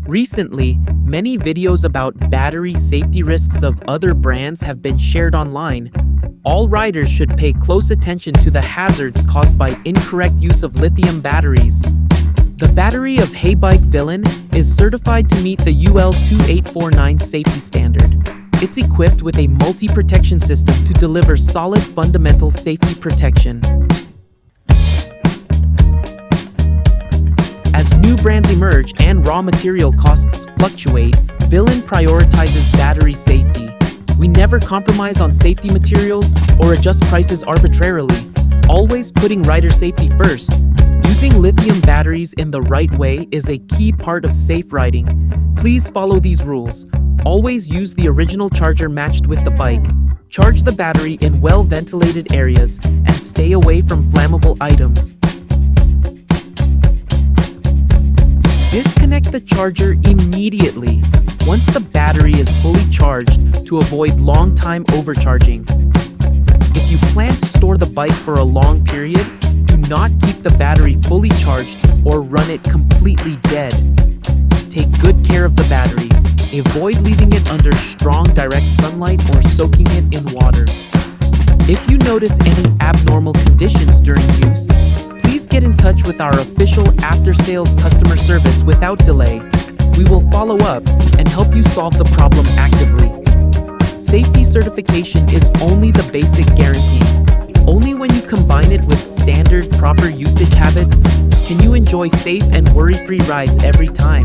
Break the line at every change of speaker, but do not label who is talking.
Recently, many videos about battery safety risks of other brands have been shared online. All riders should pay close attention to the hazards caused by incorrect use of lithium batteries. The battery of Heybike Villain is certified to meet the UL 2849 safety standard. It's equipped with a multi-protection system to deliver solid fundamental safety protection. As new brands emerge and raw material costs fluctuate, Villain prioritizes battery safety. We never compromise on safety materials or adjust prices arbitrarily, always putting rider safety first. Using lithium batteries in the right way is a key part of safe riding. Please follow these rules. Always use the original charger matched with the bike. Charge the battery in well-ventilated areas and stay away from flammable items. Disconnect the charger immediately once the battery is fully charged to avoid long-time overcharging. If you plan to store the bike for a long period, do not keep the battery fully charged or run it completely dead. Take good care of the battery. Avoid leaving it under strong direct sunlight or soaking it in water. If you notice any abnormal conditions during use, please get in touch with our official after-sales customer service without delay. We will follow up and help you solve the problem actively. Safety certification is only the basic guarantee. Only when you combine it with standard, proper usage habits can you enjoy safe and worry-free rides every time.